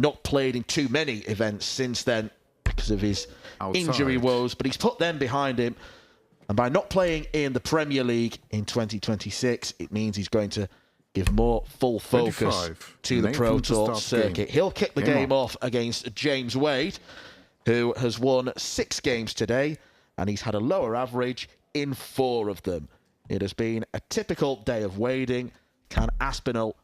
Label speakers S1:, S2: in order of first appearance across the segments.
S1: not played in too many events since then because of his injury woes, but he's put them behind him. And by not playing in the Premier League in 2026, it means he's going to give more full focus to the Pro Tour circuit. He'll kick the game off against James Wade, who has won 6 games today, and he's had a lower average in 4 of them. It has been a typical day of wading. Can Aspinall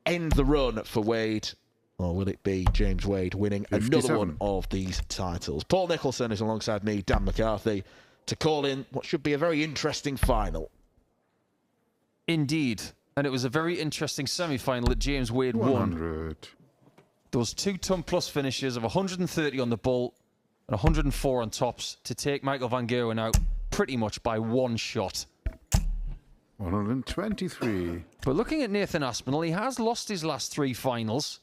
S1: end the run for Wade, or will it be James Wade winning 57. Another one of these titles? Paul Nicholson is alongside me, Dan McCarthy, to call in what should be a very interesting final.
S2: Indeed. And it was a very interesting semi-final that James Wade
S3: 100.
S2: won. Those 2-ton-plus finishes of 130 on the ball and 104 on tops to take Michael van Gerwen out pretty much by 1 shot.
S3: 123.
S2: But looking at Nathan Aspinall, he has lost his last 3 finals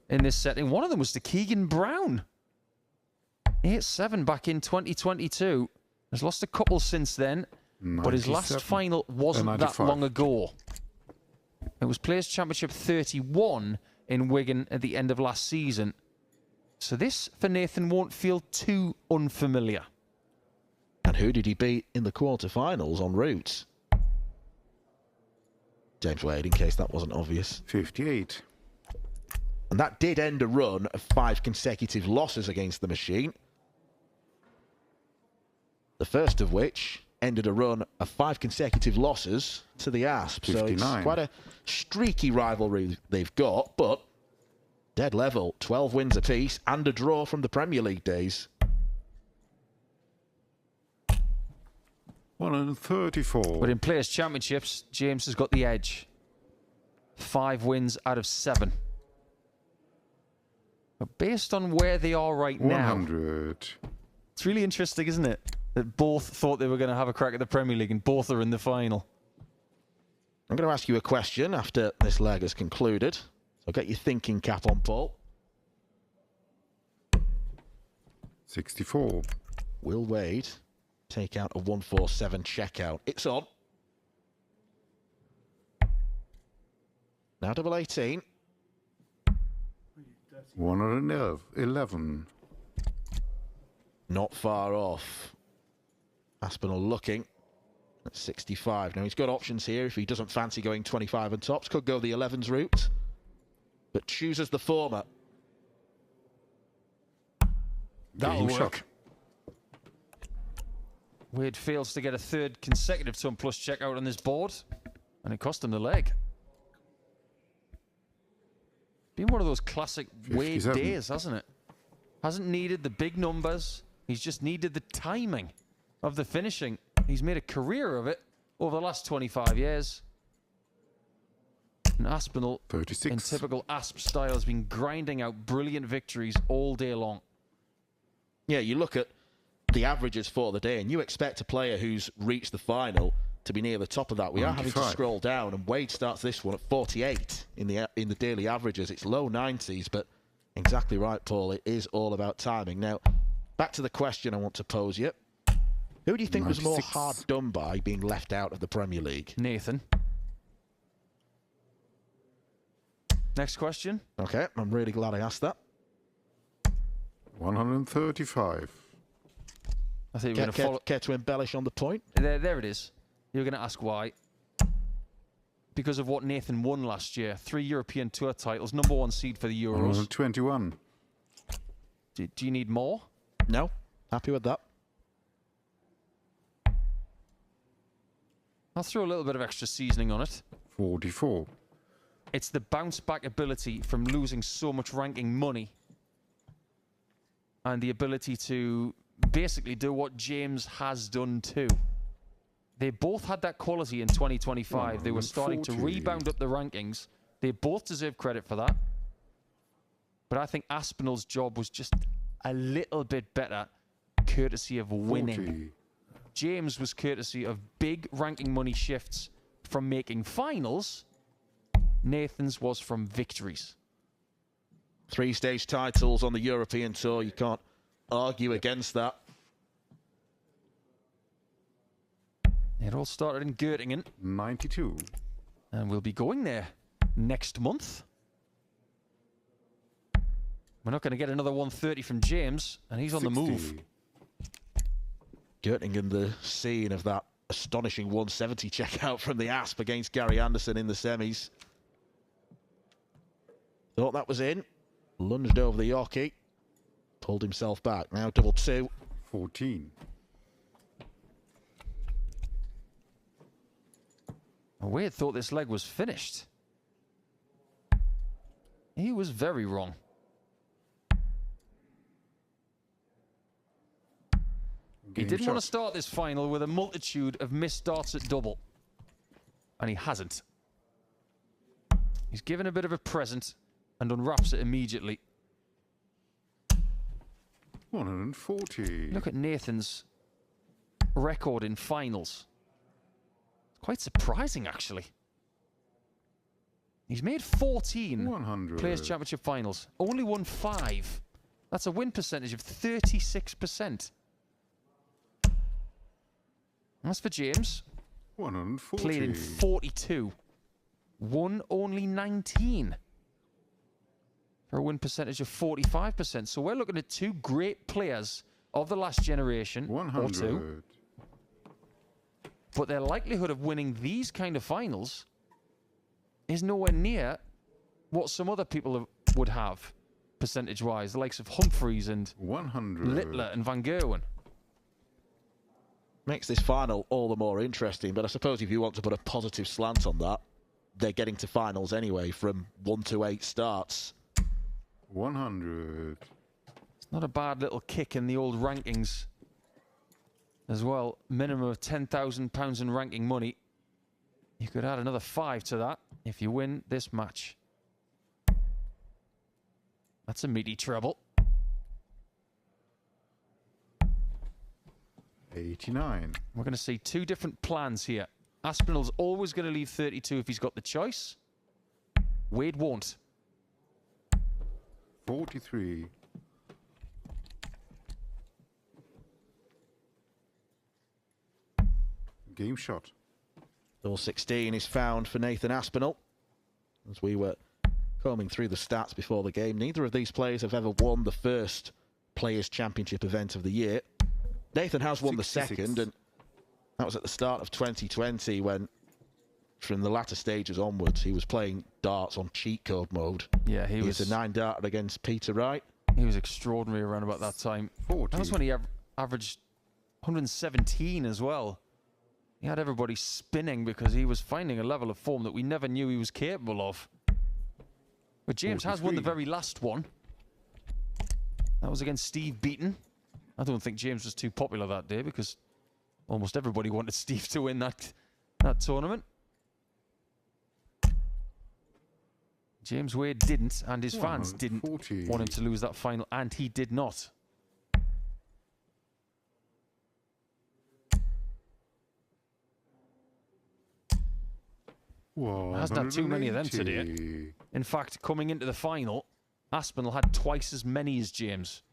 S2: in this setting. One of them was to Keegan Brown. 8-7 back in 2022. Has lost a couple since then, but his last final wasn't that long ago. It was Players' Championship 31 in Wigan at the end of last season. So this, for Nathan, won't feel too unfamiliar.
S1: And who did he beat in the quarterfinals en route? James Wade, in case that wasn't obvious.
S3: 58.
S1: And that did end a run of 5 consecutive losses against the machine. The first of which ended a run of 5 consecutive losses to the Asp.
S3: 59.
S1: So it's quite a streaky rivalry they've got, but dead level, 12 wins apiece and a draw from the Premier League days.
S3: 134.
S2: But in Players' Championships, James has got the edge. 5 wins out of 7. But based on where they are right
S3: 100.
S2: now, it's really interesting, isn't it? That both thought they were going to have a crack at the Premier League and both are in the final.
S1: I'm going to ask you a question after this leg has concluded. So get your thinking cap on, Paul.
S3: 64.
S1: Will Wade take out a 147 checkout? It's on. Now double 18.
S3: 111.
S1: Not far off. Aspinall looking at 65. Now, he's got options here if he doesn't fancy going 25 and tops. Could go the 11s route, but chooses the former.
S2: That'll work. Wade fails to get a 3rd consecutive ton-plus check out on this board, and it cost him the leg. Been one of those classic 57. Wade days, hasn't it? Hasn't needed the big numbers. He's just needed the timing of the finishing. He's made a career of it over the last 25 years. And Aspinall,
S3: 36.
S2: in typical Asp style, has been grinding out brilliant victories all day long.
S1: Yeah, you look at the averages for the day, and you expect a player who's reached the final to be near the top of that. We 95. Are having to scroll down, and Wade starts this one at 48 in the daily averages. It's low 90s, but exactly right, Paul. It is all about timing. Now, back to the question I want to pose you. Who do you think 96. Was more hard done by being left out of the Premier League?
S2: Nathan. Next question.
S1: Okay, I'm really glad I asked that.
S3: 135.
S2: I think you're going to follow.
S1: Care to embellish on the point?
S2: There it is. You're going to ask why. Because of what Nathan won last year. 3 European Tour titles, #1 seed for the Euros.
S3: 121.
S2: Do you need more?
S1: No. Happy with that.
S2: I'll throw a little bit of extra seasoning on it.
S3: 44.
S2: It's the bounce back ability from losing so much ranking money and the ability to basically do what James has done too. They both had that quality in 2025. They were starting to rebound up the rankings. They both deserve credit for that. But I think Aspinall's job was just a little bit better, courtesy of winning.
S3: 40.
S2: James was courtesy of big ranking money shifts from making finals. Nathan's was from victories.
S1: 3-stage titles on the European Tour. You can't argue against that.
S2: It all started in Göttingen.
S3: 92.
S2: And we'll be going there next month. We're not going to get another 130 from James, and he's on the move.
S1: Göttingen, the scene of that astonishing 170 checkout from the Asp against Gary Anderson in the semis. Thought that was in. Lunged over the Yorkie. Pulled himself back. Now double two.
S3: 14.
S2: Wade thought this leg was finished. He was very wrong. He didn't want to start this final with a multitude of missed darts at double. And he hasn't. He's given a bit of a present and unwraps it immediately.
S3: 140.
S2: Look at Nathan's record in finals. It's quite surprising, actually. He's made 14
S3: 100.
S2: Players' Championship finals. Only won 5. That's a win percentage of 36%. As for James,
S3: 140.
S2: played in 42. Won only 19. For a win percentage of 45%. So we're looking at two great players of the last generation,
S3: 100.
S2: or two. But their likelihood of winning these kind of finals is nowhere near what some other people would have, percentage-wise. The likes of Humphreys and
S3: 100.
S2: Littler and Van Gerwen.
S1: Makes this final all the more interesting, but I suppose if you want to put a positive slant on that, they're getting to finals anyway from 1 to 8 starts.
S3: 100.
S2: It's not a bad little kick in the old rankings as well. Minimum of £10,000 in ranking money. You could add another 5 to that if you win this match. That's a meaty treble.
S3: 89.
S2: We're going to see two different plans here. Aspinall's always going to leave 32 if he's got the choice. Wade won't.
S3: 43. Game shot.
S1: All 16 is found for Nathan Aspinall. As we were combing through the stats before the game, neither of these players have ever won the first Players' Championship event of the year. Nathan has won 66. The second, and that was at the start of 2020 when, from the latter stages onwards, he was playing darts on cheat code mode.
S2: Yeah, he was
S1: a 9-darter against Peter Wright.
S2: He was extraordinary around about that time.
S3: 40.
S2: That was when he averaged 117 as well. He had everybody spinning because he was finding a level of form that we never knew he was capable of. But James
S3: 43.
S2: has won the very last one. That was against Steve Beaton. I don't think James was too popular that day because almost everybody wanted Steve to win that tournament. James Wade didn't, and his fans didn't want him to lose that final, and he did not. Hasn't had too many of them today. In fact, coming into the final, Aspinall had twice as many as James.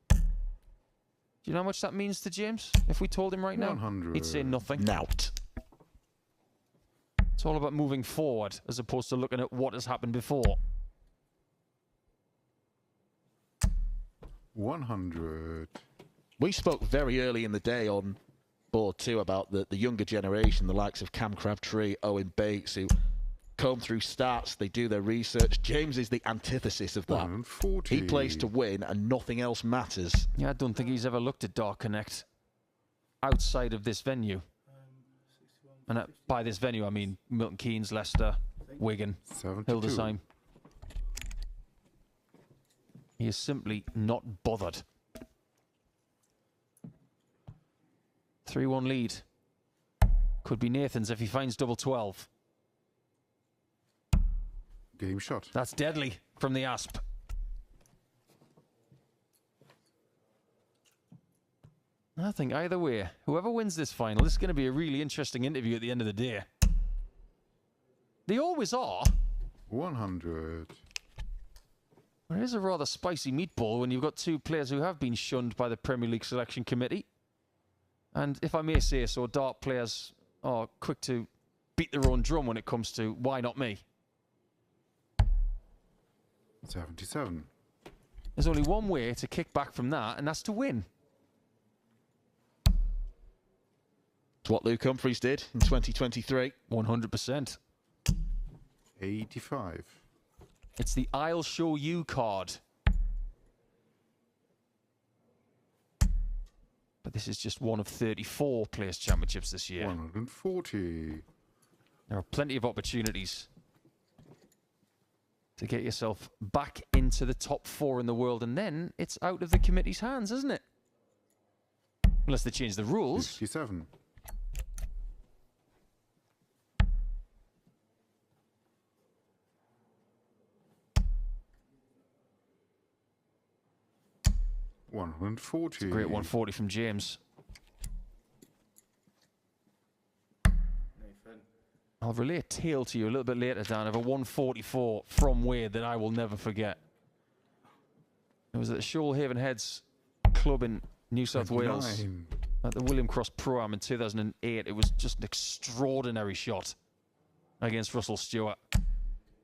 S2: Do you know how much that means to James? If we told him right now,
S3: 100.
S2: he'd say nothing.
S1: Nout.
S2: It's all about moving forward as opposed to looking at what has happened before.
S3: 100.
S1: We spoke very early in the day on board 2 about the younger generation, the likes of Cam Crabtree, Owen Bates, who comb through stats, they do their research. James is the antithesis of that.
S3: 140.
S1: He plays to win and nothing else matters.
S2: Yeah, I don't think he's ever looked at Dark Connect outside of this venue. And by this venue, I mean Milton Keynes, Leicester, Wigan,
S3: 72.
S2: Hildesheim. He is simply not bothered. 3-1 lead. Could be Nathan's if he finds double 12.
S3: Game shot.
S2: That's deadly from the Asp. I think either way, whoever wins this final, this is going to be a really interesting interview at the end of the day. They always are.
S3: 100.
S2: It is a rather spicy meatball when you've got two players who have been shunned by the Premier League Selection Committee. And if I may say so, dart players are quick to beat their own drum when it comes to why not me.
S3: 77.
S2: There's only one way to kick back from that, and that's to win.
S1: It's what Luke Humphries did in 2023.
S2: 100%.
S3: 85.
S2: It's the I'll show you card. But this is just one of 34 Players' Championships this year.
S3: 140.
S2: There are plenty of opportunities to get yourself back into the top 4 in the world, and then it's out of the committee's hands, isn't it? Unless they change the rules.
S3: 57. $140.
S2: Great 140 from James. I'll relay a tale to you a little bit later, Dan, of a 144 from Wade that I will never forget. It was at the Shoalhaven Heads Club in New South Wales at the William Cross Pro-Am in 2008. It was just an extraordinary shot against Russell Stewart.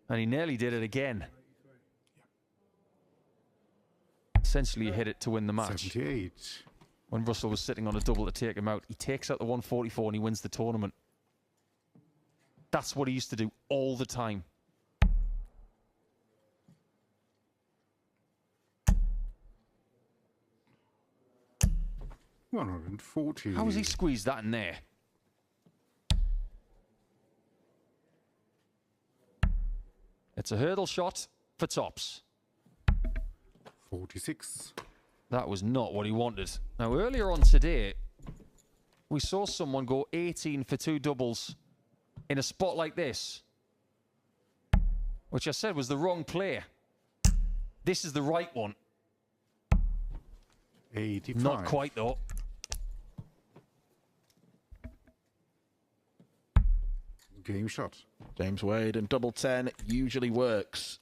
S2: And he nearly did it again. Essentially, he hit it to win the match.
S3: 78.
S2: When Russell was sitting on a double to take him out, he takes out the 144 and he wins the tournament. That's what he used to do all the time.
S3: $140.
S2: How has he squeezed that in there? It's a hurdle shot for tops.
S3: 46.
S2: That was not what he wanted. Now, earlier on today, we saw someone go 18 for 2 doubles in a spot like this, which I said was the wrong play. This is the right one.
S3: 85.
S2: Not quite, though.
S3: Game shot.
S1: James Wade, and double 10 usually works.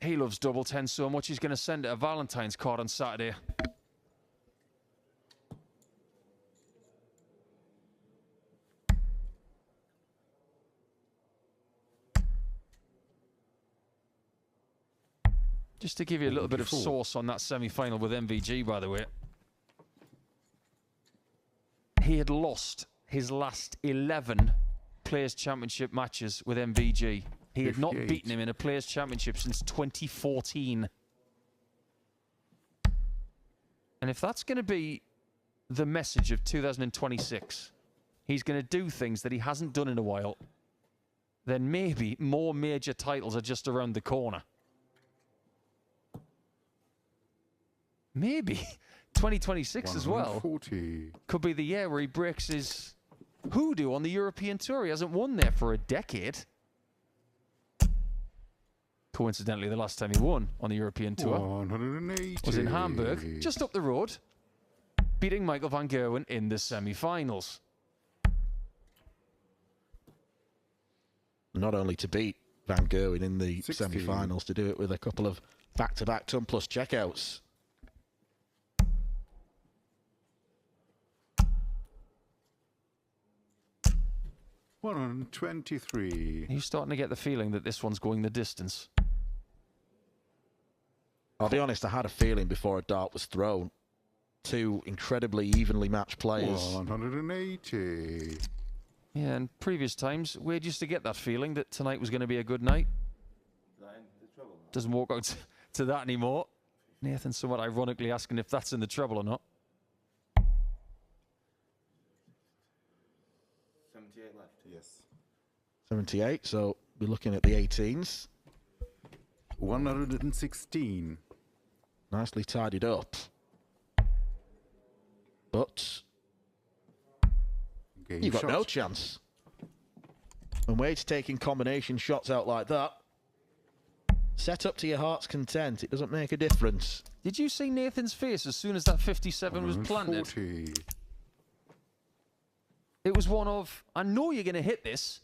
S2: He loves double 10 so much he's going to send it a Valentine's card on Saturday. Just to give you a little bit of sauce on that semi-final with MVG, by the way. He had lost his last 11 Players' Championship matches with MVG. He had not
S3: 58.
S2: beaten him in a Players' Championship since 2014. And if that's going to be the message of 2026, he's going to do things that he hasn't done in a while, then maybe more major titles are just around the corner. Maybe 2026 as well
S3: 140.
S2: could be the year where he breaks his hoodoo on the European Tour. He hasn't won there for a decade. Coincidentally, the last time he won on the European Tour
S3: 180.
S2: was in Hamburg, just up the road, beating Michael van Gerwen in the semi-finals.
S1: Not only to beat Van Gerwen in the
S3: 60.
S1: semi-finals, to do it with a couple of back-to-back ton plus checkouts.
S3: $123.
S2: You're starting to get the feeling that this one's going the distance.
S1: I'll be honest, I had a feeling before a dart was thrown. 2 incredibly evenly matched players.
S3: 180.
S2: Yeah, and previous times, Wade used to get that feeling that tonight was going to be a good night. Doesn't walk out to that anymore. Nathan somewhat ironically asking if that's in the treble or not.
S4: 78 left.
S3: Yes.
S1: 78, so we're looking at the 18s.
S3: 116.
S1: Nicely tidied up. But
S3: Game
S1: you've got
S3: shot.
S1: no chance. When Wade's taking combination shots out like that, set up to your heart's content. It doesn't make a difference.
S2: Did you see Nathan's face as soon as that 57 was planted?
S3: 140.
S2: It was one of, I know you're going to hit this.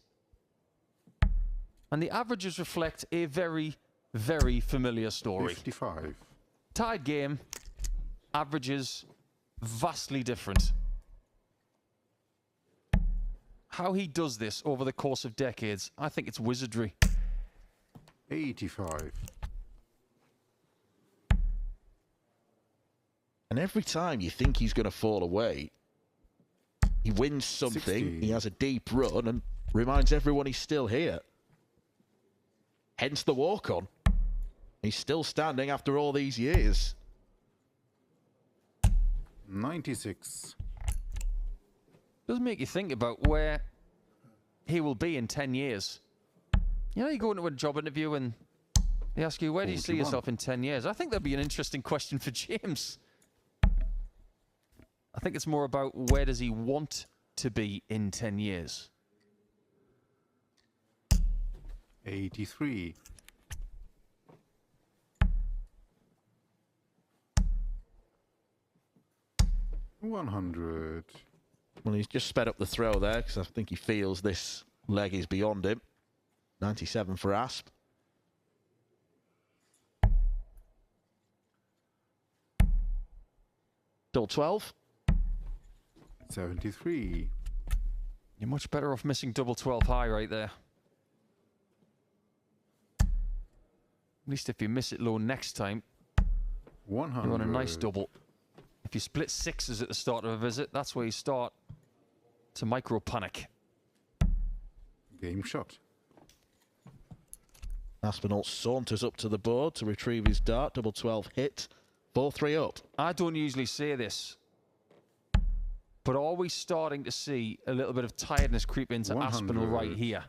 S2: And the averages reflect a very, very familiar story.
S3: 55.
S2: Tied game, averages vastly different. How he does this over the course of decades, I think it's wizardry.
S3: 85.
S1: And every time you think he's going to fall away, he wins something,
S3: 60.
S1: he has a deep run and reminds everyone he's still here. Hence the walk-on. He's still standing after all these years.
S3: 96.
S2: Does make you think about where he will be in 10 years. You know, you go into a job interview and they ask you, where do you see
S3: 41.
S2: yourself in 10 years? I think that'd be an interesting question for James. I think it's more about where does he want to be in 10 years.
S3: 83. 100.
S1: Well, he's just sped up the throw there because I think he feels this leg is beyond him. 97 for Asp. Double 12.
S3: 73.
S2: You're much better off missing double 12 high right there. At least if you miss it low next time,
S3: 100.
S2: you want a nice double. If you split sixes at the start of a visit, that's where you start to micro panic.
S3: Game shot.
S1: Aspinall saunters up to the board to retrieve his dart. Double 12 hit. 4-3 up.
S2: I don't usually say this, but are we starting to see a little bit of tiredness creep into
S3: 100.
S2: Aspinall right here?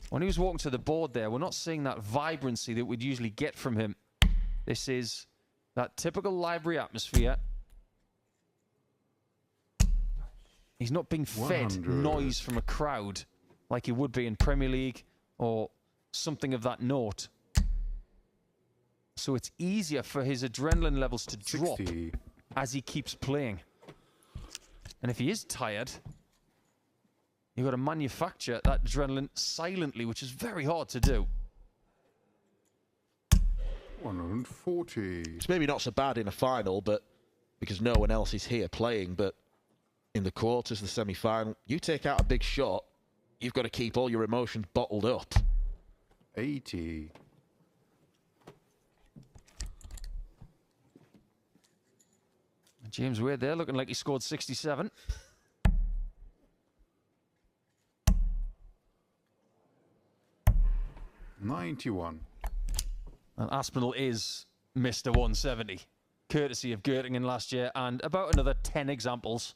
S2: When he was walking to the board there, we're not seeing that vibrancy that we'd usually get from him. This is that typical library atmosphere. He's not being fed
S3: 100.
S2: noise from a crowd like he would be in Premier League or something of that note. So it's easier for his adrenaline levels to drop
S3: 60.
S2: as he keeps playing. And if he is tired, you've got to manufacture that adrenaline silently, which is very hard to do.
S3: 140.
S1: It's maybe not so bad in a final, but because no one else is here playing, but in the quarters, the semi-final, you take out a big shot, you've got to keep all your emotions bottled up.
S3: 80.
S2: James Wade there looking like he scored 67.
S3: $91.
S2: And Aspinall is Mr. 170, courtesy of Göttingen last year, and about another 10 examples.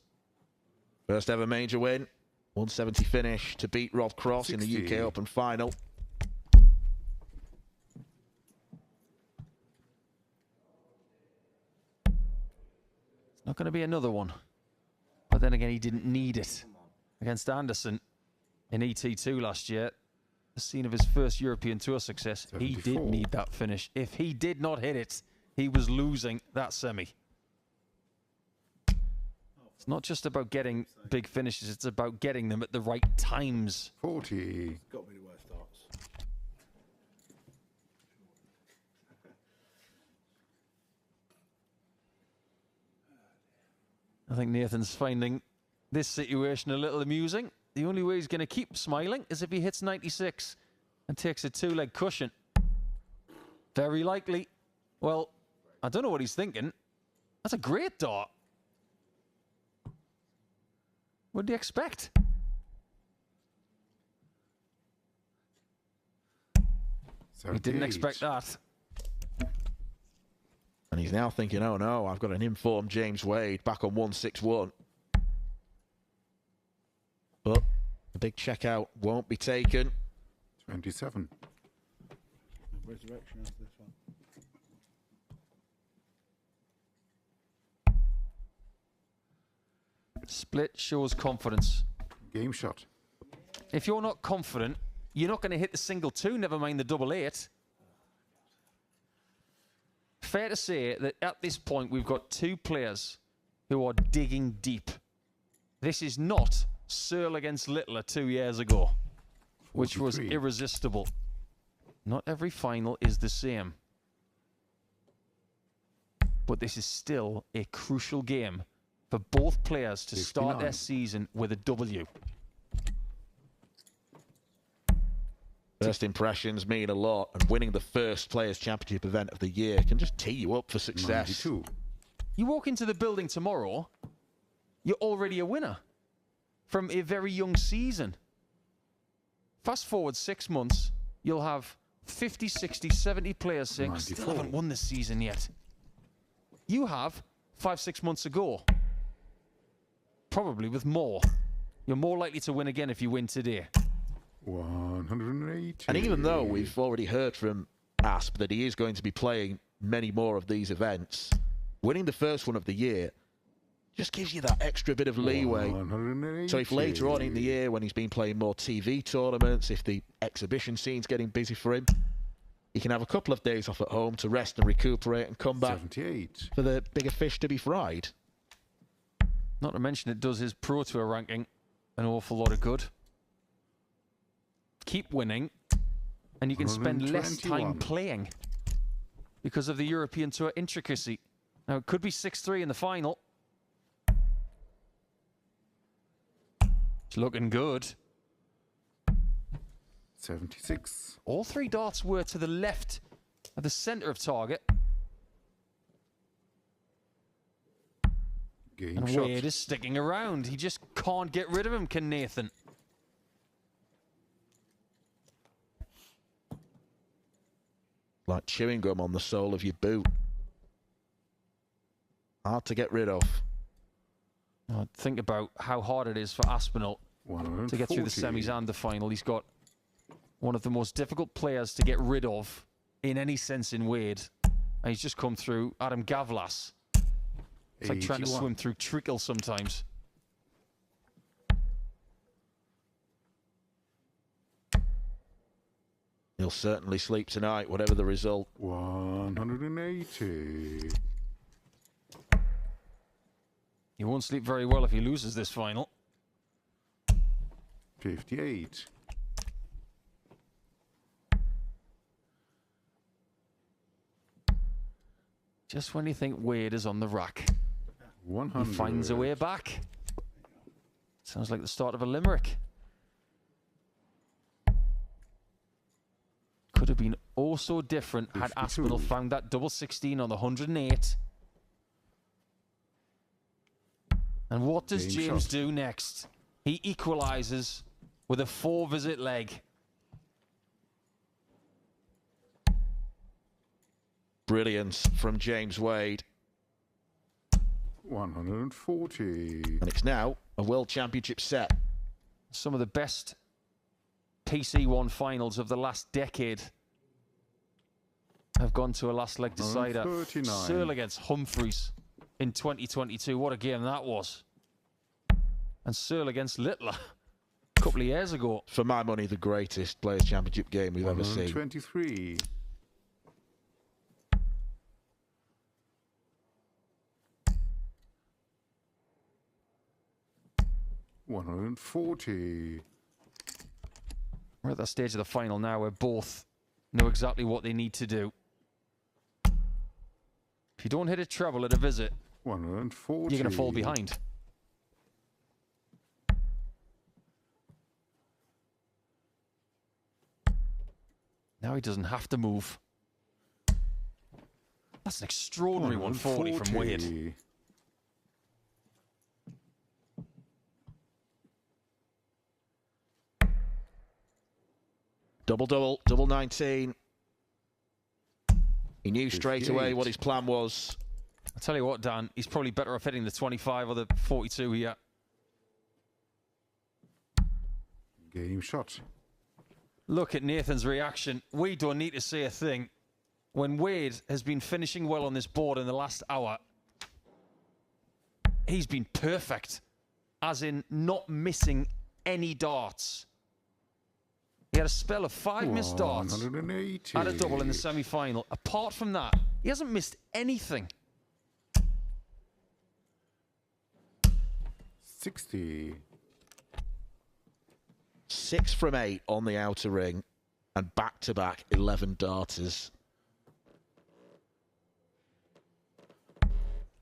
S1: First ever major win. 170 finish to beat Rob Cross in the
S3: 60.
S1: UK Open final.
S2: Not going to be another one. But then again, he didn't need it against Anderson in ET2 last year. The scene of his first European Tour success.
S3: 74.
S2: He did need that finish. If he did not hit it, he was losing that semi. It's not just about getting big finishes, it's about getting them at the right times.
S3: 40.
S4: Got to be the worst starts.
S2: I think Nathan's finding this situation a little amusing. The only way he's going to keep smiling is if he hits 96 and takes a two-leg cushion. Very likely. Well, I don't know what he's thinking. That's a great dart. What do you expect? He didn't
S3: 78.
S2: expect that.
S1: And he's now thinking, oh no, I've got an informed James Wade back on 161. But the big checkout won't be taken.
S3: 27.
S4: Resurrection after this one.
S2: Split shows confidence.
S3: Game shot.
S2: If you're not confident, you're not going to hit the single two, never mind the double eight. Fair to say that at this point, we've got two players who are digging deep. This is not Searle against Littler 2 years ago, which was
S3: 43.
S2: irresistible. Not every final is the same. But this is still a crucial game for both players to start
S3: 59.
S2: their season with a W.
S1: First impressions mean a lot, and winning the first Players' Championship event of the year can just tee you up for success.
S3: 92.
S2: You walk into the building tomorrow, you're already a winner from a very young season. Fast forward 6 months, you'll have 50, 60, 70 players saying, I still haven't won this season yet. You have 5, 6 months ago. Probably with more. You're more likely to win again if you win today.
S3: 180.
S1: And even though we've already heard from Asp that he is going to be playing many more of these events, winning the first one of the year just gives you that extra bit of leeway.
S3: 180.
S1: So if later on in the year, when he's been playing more TV tournaments, if the exhibition scene's getting busy for him, he can have a couple of days off at home to rest and recuperate and come back
S3: 78.
S1: for the bigger fish to be fried.
S2: Not to mention it does his Pro Tour ranking an awful lot of good. Keep winning, and you can spend less time
S3: 121.
S2: playing because of the European Tour intricacy. Now, it could be 6-3 in the final. It's looking good.
S3: 76.
S2: All 3 darts were to the left of the centre of target.
S3: Game
S2: And
S3: shot.
S2: Wade is sticking around. He just can't get rid of him, can Nathan?
S1: Like chewing gum on the sole of your boot. Hard to get rid of.
S2: Think about how hard it is for Aspinall
S3: 140.
S2: to get through the semis and the final. He's got one of the most difficult players to get rid of in any sense in Wade. And he's just come through Adam Gavlas. It's like trying to
S3: 81.
S2: swim through treacle sometimes.
S1: He'll certainly sleep tonight, whatever the result.
S3: 180.
S2: He won't sleep very well if he loses this final.
S3: 58.
S2: Just when you think Wade is on the rack,
S3: 100.
S2: he finds a way back. Sounds like the start of a limerick. Could have been oh so different had
S3: 52.
S2: Aspinall found that double 16 on the 108. And what does
S3: Game
S2: James
S3: shot.
S2: do next? He equalises with a 4-visit leg.
S1: Brilliance from James Wade.
S3: 140.
S1: And it's now a World Championship set.
S2: Some of the best PC1 finals of the last decade have gone to a last leg decider.
S3: 139.
S2: Searle against Humphreys in 2022. What a game that was. And Searle against Littler a couple of years ago.
S1: For my money, the greatest Players' Championship game we've ever seen.
S3: 123. $140.
S2: We're at that stage of the final now where both know exactly what they need to do. If you don't hit a treble at a visit,
S3: 140.
S2: you're going to fall behind. Now he doesn't have to move. That's an extraordinary 140 from Wade.
S1: Double-double, double 19. He knew straight
S3: 58.
S1: away what his plan was.
S2: I'll tell you what, Dan, he's probably better off hitting the 25 or the 42 here.
S3: Game shot.
S2: Look at Nathan's reaction. We don't need to say a thing. When Wade has been finishing well on this board in the last hour, he's been perfect, as in not missing any darts. He had a spell of 5 missed darts
S3: 180.
S2: at a double in the semi-final. Apart from that, he hasn't missed anything.
S3: 60.
S1: 6 from 8 on the outer ring and back-to-back 11 darters.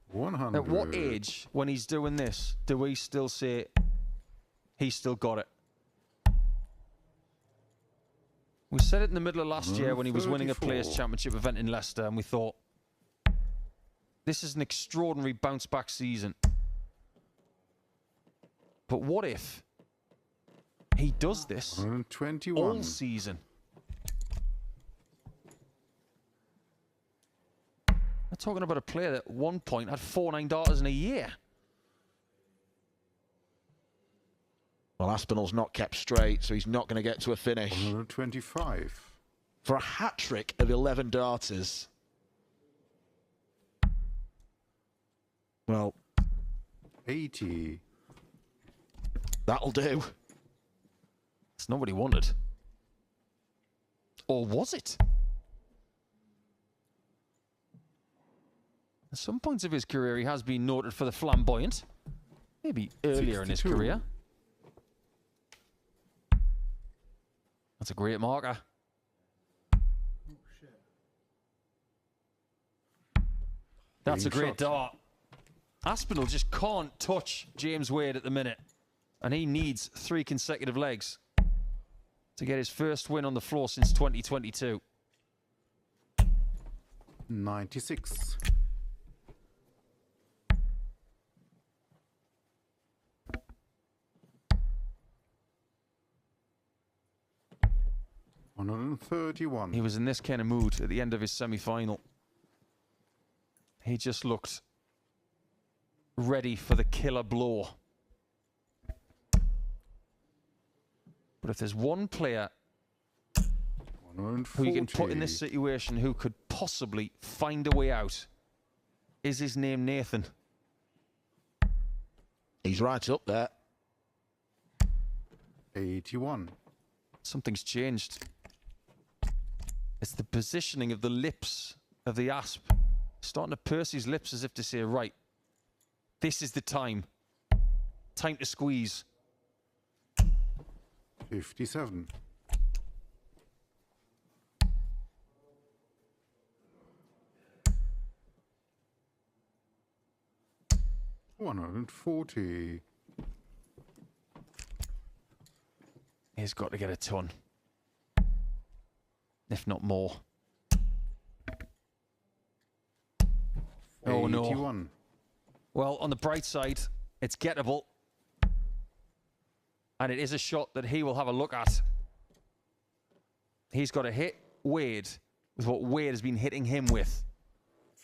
S3: 100.
S2: At what age, when he's doing this, do we still say he's still got it? We said it in the middle of last year when he was winning a
S3: 34.
S2: Players' Championship event in Leicester, and we thought, this is an extraordinary bounce-back season. But what if he does this
S3: 121.
S2: all season? We're talking about a player that at one point had 4 9 darters in a year.
S1: Well, Aspinall's not kept straight, so he's not going to get to a finish.
S3: 125.
S1: For a hat-trick of 11 darters. Well,
S3: 80.
S1: that'll do.
S2: It's not what he wanted. Or was it? At some points of his career, he has been noted for the flamboyant. Maybe earlier in his
S3: 62.
S2: career. That's a great marker. That's a
S3: Game
S2: great
S3: shot.
S2: dart. Aspinall just can't touch James Wade at the minute. And he needs 3 consecutive legs to get his first win on the floor since 2022.
S3: 96.
S2: He
S3: 131.
S2: was in this kind of mood at the end of his semi-final. He just looked ready for the killer blow. But if there's one player who you can put in this situation who could possibly find a way out, is his name Nathan?
S1: He's right up there.
S3: 81.
S2: Something's changed. It's the positioning of the lips of the asp. Starting to purse his lips as if to say, right, this is the time. Time to squeeze.
S3: 57. $140.
S2: He's got to get a ton. If not more. Oh, no.
S3: 81.
S2: Well, on the bright side, it's gettable. And it is a shot that he will have a look at. He's got to hit Wade with what Wade has been hitting him with.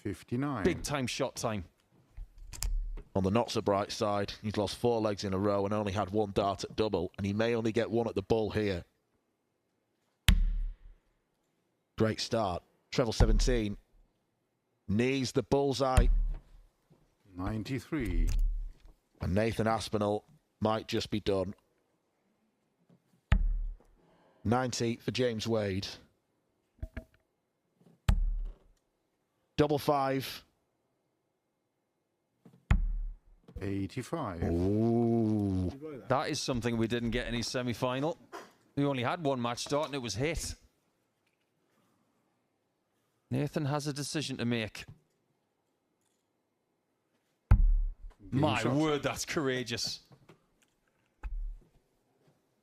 S3: 59.
S2: Big time shot time.
S1: On the not so bright side, he's lost 4 legs in a row and only had 1 dart at double, and he may only get 1 at the bull here. Great start. Treble 17. Knees the bullseye.
S3: 93.
S1: And Nathan Aspinall might just be done. 90 for James Wade. Double 5.
S3: 85.
S1: Ooh.
S2: That is something we didn't get in his semi-final. We only had 1 match start and it was hit. Nathan has a decision to make. My
S3: shot.
S2: word, that's courageous.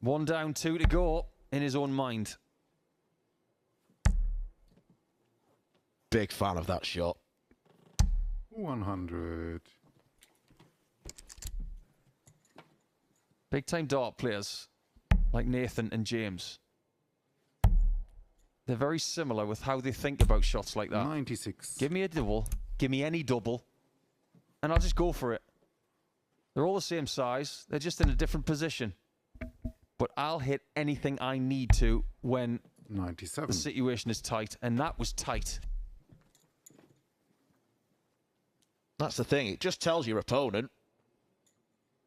S2: 1 down, 2 to go in his own mind.
S1: Big fan of that shot.
S3: 100.
S2: Big time dart players like Nathan and James. They're very similar with how they think about shots like that.
S3: 96.
S2: Give me a double, give me any double, and I'll just go for it. They're all the same size, they're just in a different position. But I'll hit anything I need to when
S3: 97.
S2: the situation is tight, and that was tight.
S1: That's the thing. It just tells your opponent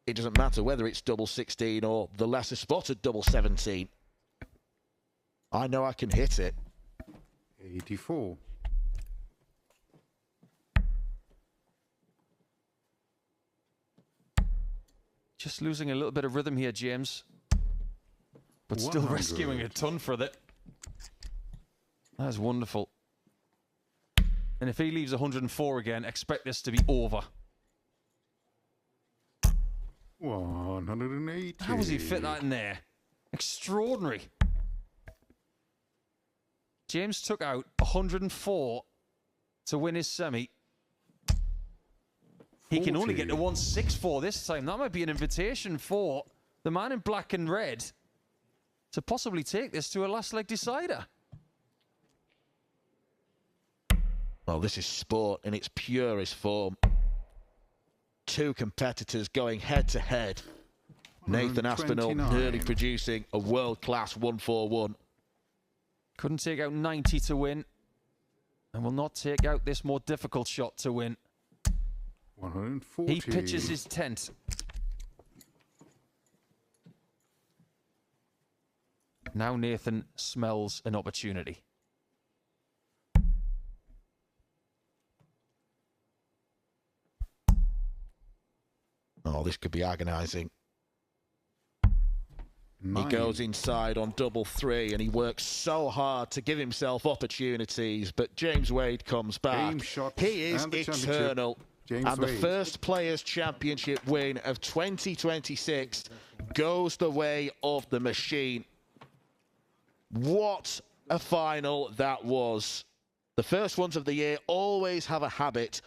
S1: it doesn't matter whether it's double 16 or the lesser spotted double 17. I know I can hit it.
S3: 84.
S2: Just losing a little bit of rhythm here, James. But still
S3: 100.
S2: rescuing a ton for that. That's wonderful. And if he leaves 104 again, expect this to be over.
S3: 180.
S2: How does he fit that in there? Extraordinary. James took out 104 to win his semi. He can only get to 164 this time. That might be an invitation for the man in black and red to possibly take this to a last leg decider.
S1: Well, this is sport in its purest form. Two competitors going head to head. Nathan Aspinall nearly producing a world-class 141.
S2: Couldn't take out 90 to win, and will not take out this more difficult shot to win.
S3: 140.
S2: He pitches his tent. Now Nathan smells an opportunity.
S1: Oh, this could be agonising. He goes inside on double three and he works so hard to give himself opportunities, but James Wade comes back. He is eternal. And the first Players' Championship win of 2026 goes the way of the machine. What a final that was. The first ones of the year always have a habit